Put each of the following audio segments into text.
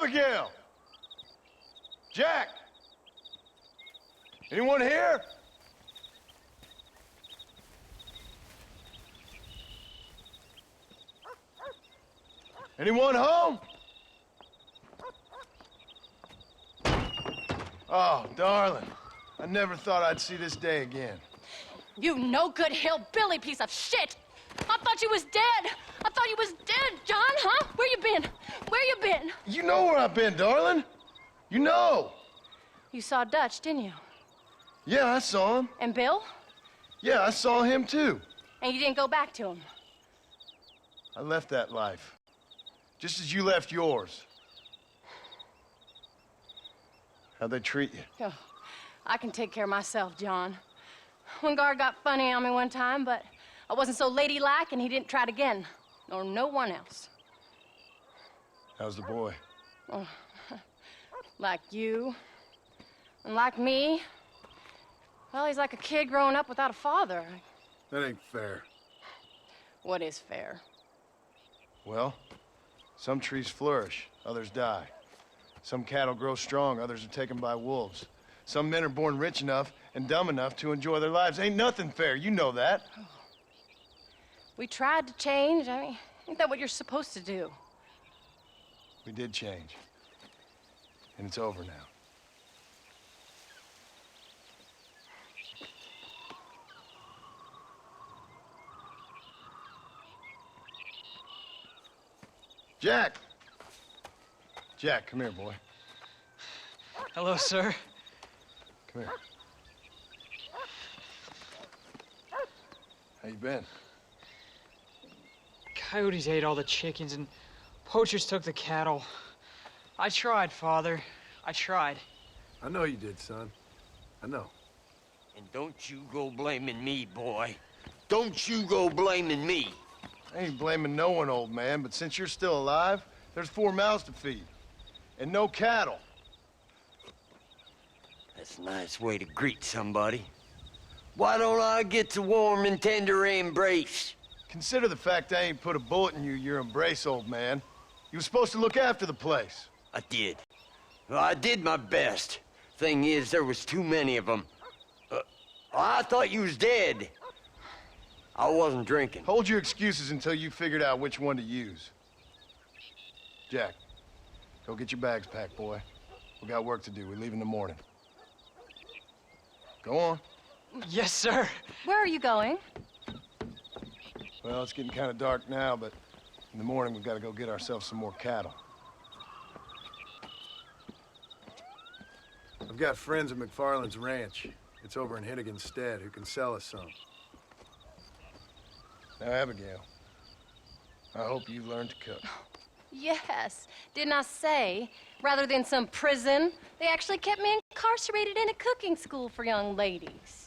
Abigail! Jack! Anyone here? Anyone home? Oh, darling. I never thought I'd see this day again. You no-good hillbilly piece of shit! I thought you was dead! I thought you was dead, John, huh? Where you been? Where you been? You know where I've been, darling. You know. You saw Dutch, didn't you? Yeah, I saw him. And Bill? Yeah, I saw him too. And you didn't go back to him? I left that life. Just as you left yours. How'd they treat you? Oh, I can take care of myself, John. One guard got funny on me one time, but I wasn't so ladylike and he didn't try it again. Nor no one else. How's the boy? Oh, like you. And like me. Well, he's like a kid growing up without a father. That ain't fair. What is fair? Well, some trees flourish, others die. Some cattle grow strong, others are taken by wolves. Some men are born rich enough and dumb enough to enjoy their lives. Ain't nothing fair, you know that. We tried to change. I mean, ain't that what you're supposed to do? We did change. And it's over now. Jack! Jack, come here, boy. Hello, sir. Come here. How you been? Coyotes ate all the chickens and poachers took the cattle. I tried, Father. I tried. I know you did, son. I know. And don't you go blaming me, boy. Don't you go blaming me. I ain't blaming no one, old man, but since you're still alive, there's 4 mouths to feed. And no cattle. That's a nice way to greet somebody. Why don't I get the warm and tender embrace? Consider the fact I ain't put a bullet in your embrace, old man. You were supposed to look after the place. I did. Well, I did my best. Thing is, there was too many of them. I thought you was dead. I wasn't drinking. Hold your excuses until you figured out which one to use. Jack, go get your bags packed, boy. We got work to do. We leave in the morning. Go on. Yes, sir. Where are you going? Well, it's getting kind of dark now, but in the morning we've got to go get ourselves some more cattle. I've got friends at McFarland's ranch. It's over in Hittigan's stead who can sell us some. Now, Abigail, I hope you've learned to cook. Yes. Didn't I say, rather than some prison, they actually kept me incarcerated in a cooking school for young ladies.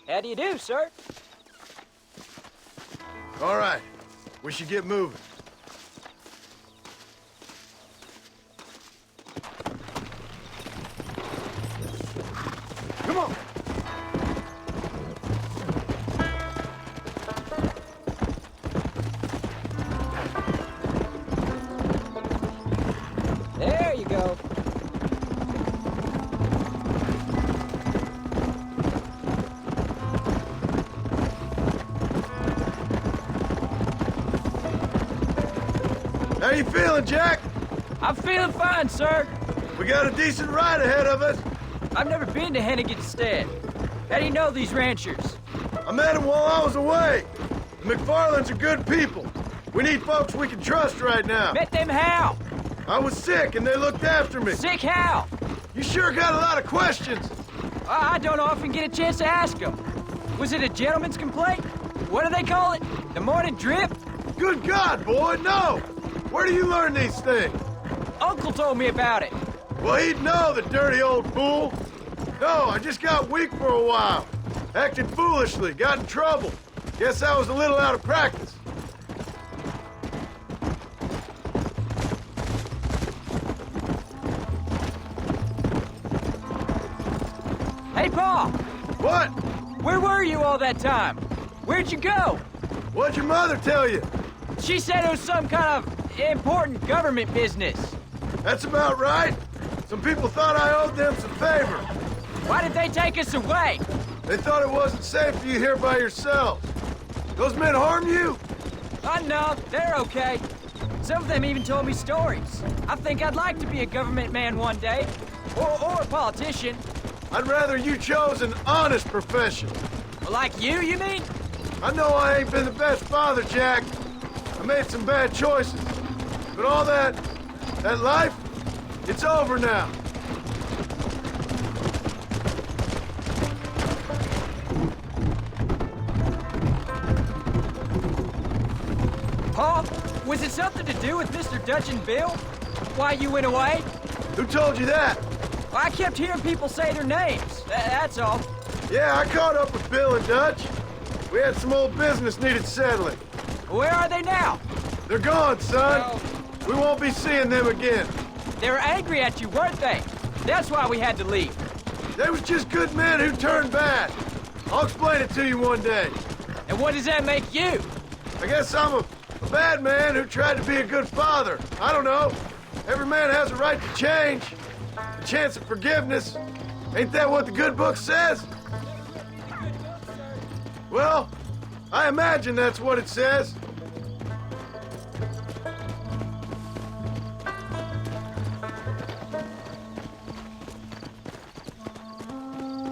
How do you do, sir? All right, we should get moving. Come on! go. How you feeling, Jack? I'm feeling fine, sir. We got a decent ride ahead of us. I've never been to Hennigan's Stead. How do you know these ranchers? I met them while I was away. The McFarlands are good people. We need folks we can trust right now. Met them how? I was sick and they looked after me. Sick how? You sure got a lot of questions. I don't often get a chance to ask them. Was it a gentleman's complaint? What do they call it? The morning drip? Good God, boy, no! Where do you learn these things? Uncle told me about it. Well, he'd know, the dirty old fool. No, I just got weak for a while. Acted foolishly, got in trouble. Guess I was a little out of practice. Hey, Pa! What? Where were you all that time? Where'd you go? What'd your mother tell you? She said it was some kind of important government business. That's about right. Some people thought I owed them some favor. Why did they take us away? They thought it wasn't safe for you here by yourselves. Those men harm you? No, they're okay. Some of them even told me stories. I think I'd like to be a government man one day. Or a politician. I'd rather you chose an honest profession. Like you mean? I know I ain't been the best father, Jack. I made some bad choices. But all that life, it's over now. Pa, was it something to do with Mr. Dutch and Bill? Why you went away? Who told you that? I kept hearing people say their names. That's all. Yeah, I caught up with Bill and Dutch. We had some old business needed settling. Where are they now? They're gone, son. Oh. We won't be seeing them again. They were angry at you, weren't they? That's why we had to leave. They was just good men who turned bad. I'll explain it to you one day. And what does that make you? I guess I'm a bad man who tried to be a good father. I don't know. Every man has a right to change. A chance of forgiveness. Ain't that what the good book says? Well, I imagine that's what it says.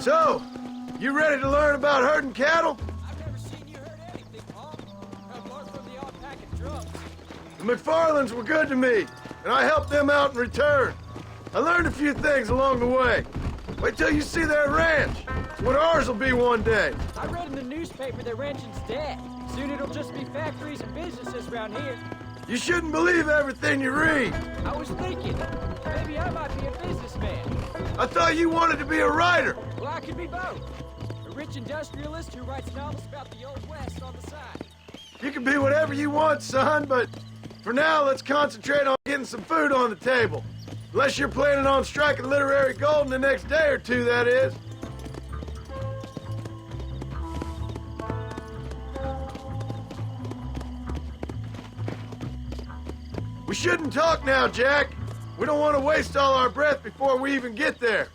So, you ready to learn about herding cattle? I've never seen you hurt anything, Pa. Apart from the odd pack of drums. The McFarlands were good to me, and I helped them out in return. I learned a few things along the way. Wait till you see their ranch. It's what ours will be one day. I read in the newspaper that ranching's dead. Soon it'll just be factories and businesses around here. You shouldn't believe everything you read. I was thinking, maybe I might be a businessman. I thought you wanted to be a writer. Well, I could be both. A rich industrialist who writes novels about the Old West on the side. You can be whatever you want, son, but for now, let's concentrate on getting some food on the table. Unless you're planning on striking literary gold in the next day or two, that is. We shouldn't talk now, Jack. We don't want to waste all our breath before we even get there.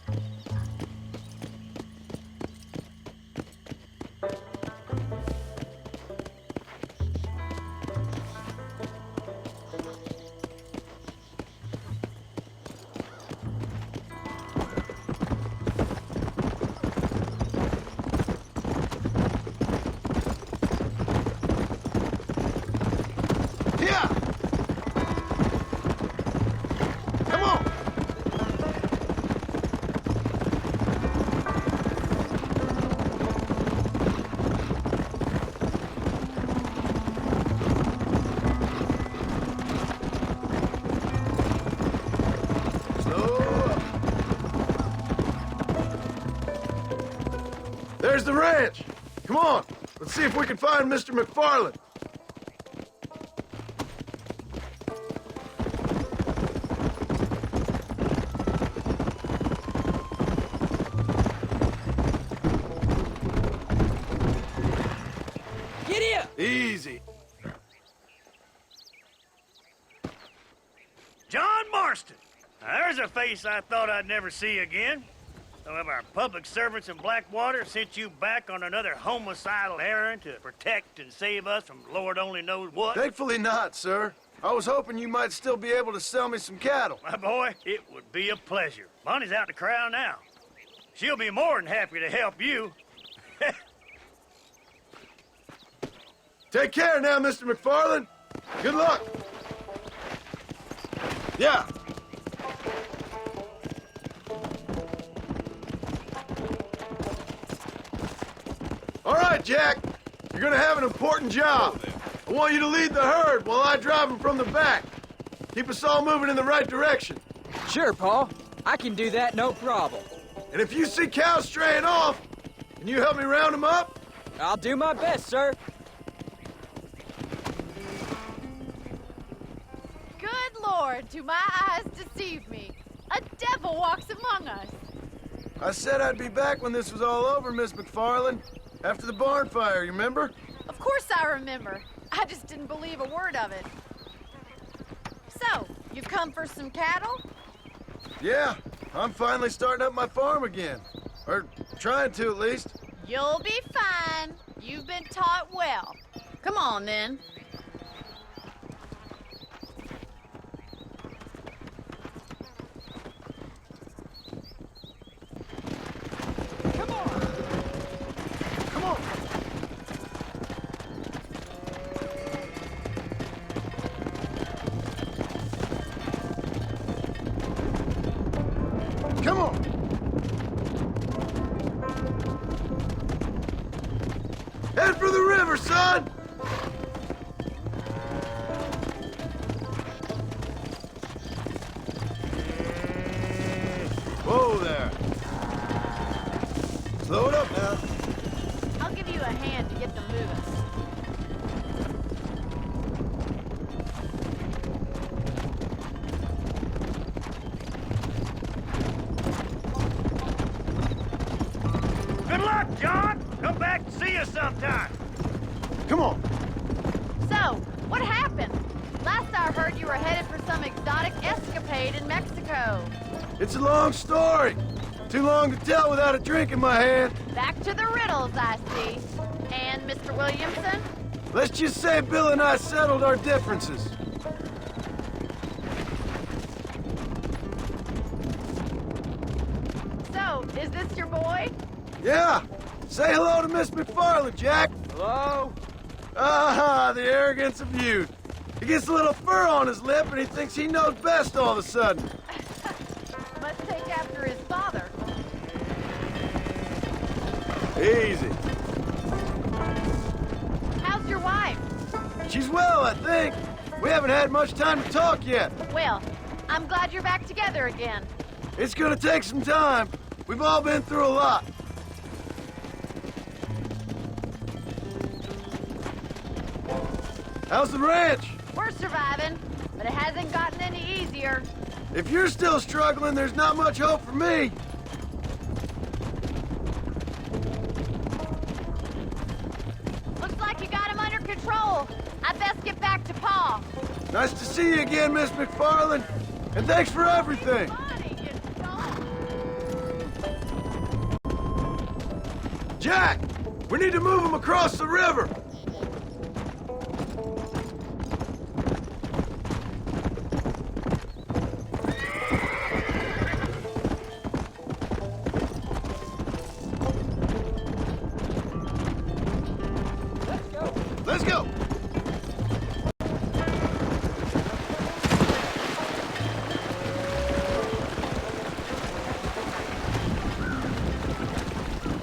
Yeah! Come on! Slow up. There's the ranch. Come on, let's see if we can find Mr. McFarland. Get here! Easy. John Marston, Now, there's a face I thought I'd never see again. Some of our public servants in Blackwater sent you back on another homicidal errand to protect and save us from Lord only knows what. Thankfully not, sir. I was hoping you might still be able to sell me some cattle. My boy, it would be a pleasure. Bonnie's out in the crowd now. She'll be more than happy to help you. Take care now, Mr. McFarland. Good luck. Yeah. All right, Jack. You're gonna have an important job. I want you to lead the herd while I drive them from the back. Keep us all moving in the right direction. Sure, Paul. I can do that, no problem. And if you see cows straying off, can you help me round them up? I'll do my best, sir. Good Lord, do my eyes deceive me? A devil walks among us. I said I'd be back when this was all over, Miss McFarland. After the barn fire, you remember? Of course I remember. I just didn't believe a word of it. So, you've come for some cattle? Yeah, I'm finally starting up my farm again. Or trying to, at least. You'll be fine. You've been taught well. Come on, then. Come on! Come on! Come on! Head for the river, son! Whoa there! Slow it up now. I'll give you a hand to get them moving. Good luck, John. Come back and see us sometime. Come on. So, what happened? Last I heard, you were headed for some exotic escapade in Mexico. It's a long story. Too long to tell without a drink in my hand. Back to the riddles, I see. And Mr. Williamson? Let's just say Bill and I settled our differences. So, is this your boy? Yeah. Say hello to Miss McFarland, Jack. Hello? Ah, the arrogance of youth. He gets a little fur on his lip and he thinks he knows best all of a sudden. Must take after his father. Easy. How's your wife? She's well, I think. We haven't had much time to talk yet. Well, I'm glad you're back together again. It's gonna take some time. We've all been through a lot. How's the ranch? We're surviving, but it hasn't gotten any easier. If you're still struggling, there's not much hope for me. Looks like you got him under control. I'd best get back to Pa. Nice to see you again, Miss McFarland. And thanks for everything. Bonnie, you dog. Jack, we need to move him across the river. Let's go.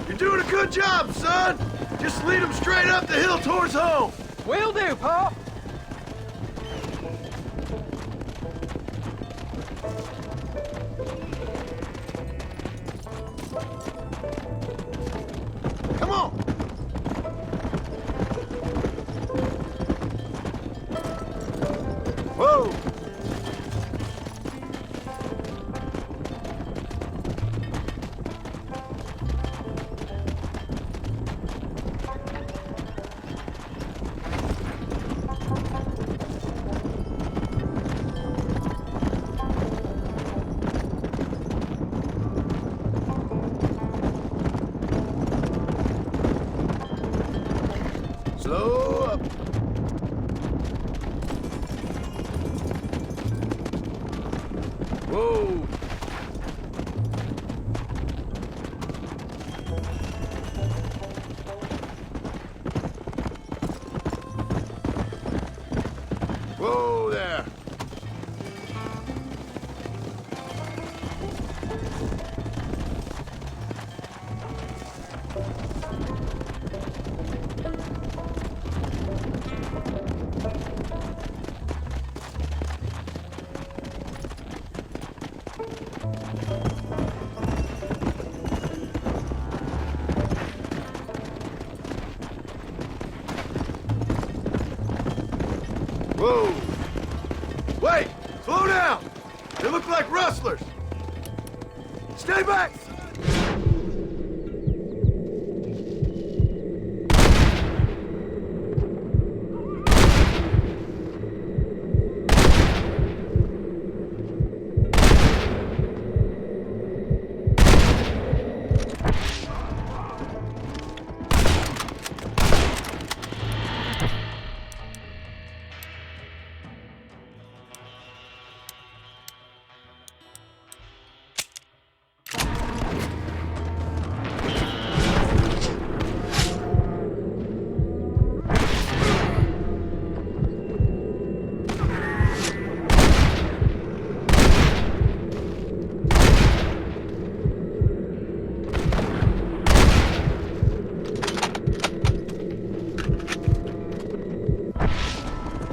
You're doing a good job, son. Just lead them straight up the hill towards home. Will do, Paul. Come on. Whoa. Whoa! Whoa there! Whoa! Wait! Slow down! They look like rustlers! Stay back!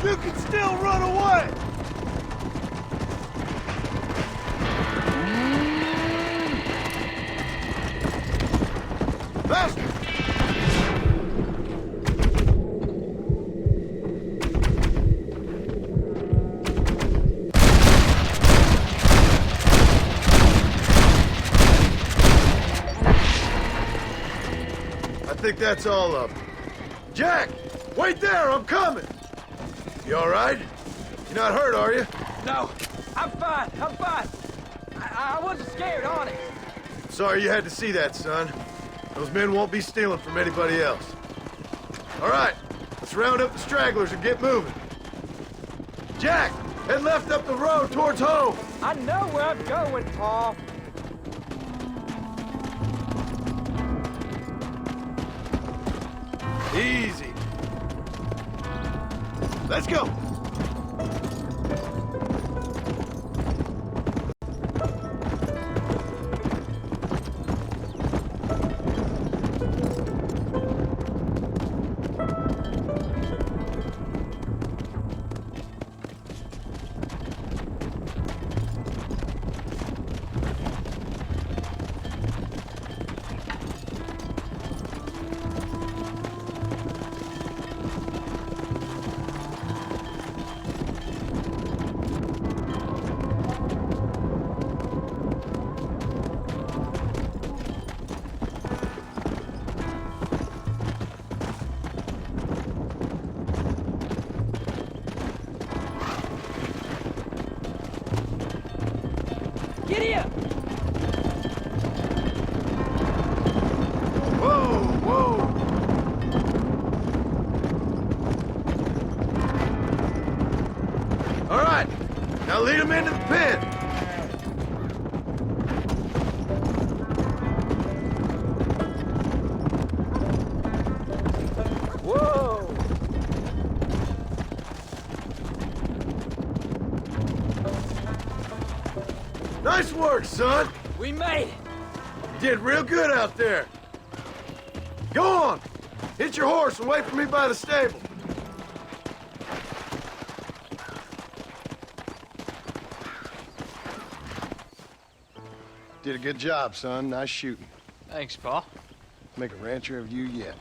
You can still run away! Faster! I think that's all of them. Jack! Wait there! I'm coming! You all right? You're not hurt, are you? No, I'm fine. I'm fine. I wasn't scared, honest. Sorry you had to see that, son. Those men won't be stealing from anybody else. All right, let's round up the stragglers and get moving. Jack, head left up the road towards home. I know where I'm going, Paul. Easy. Let's go. Get here! Whoa, whoa. All right, now lead them into the pen. Whoa! Nice work, son. We made it! You did real good out there. Go on. Hit your horse and wait for me by the stable. Did a good job, son. Nice shooting. Thanks, Pa. Make a rancher of you yet.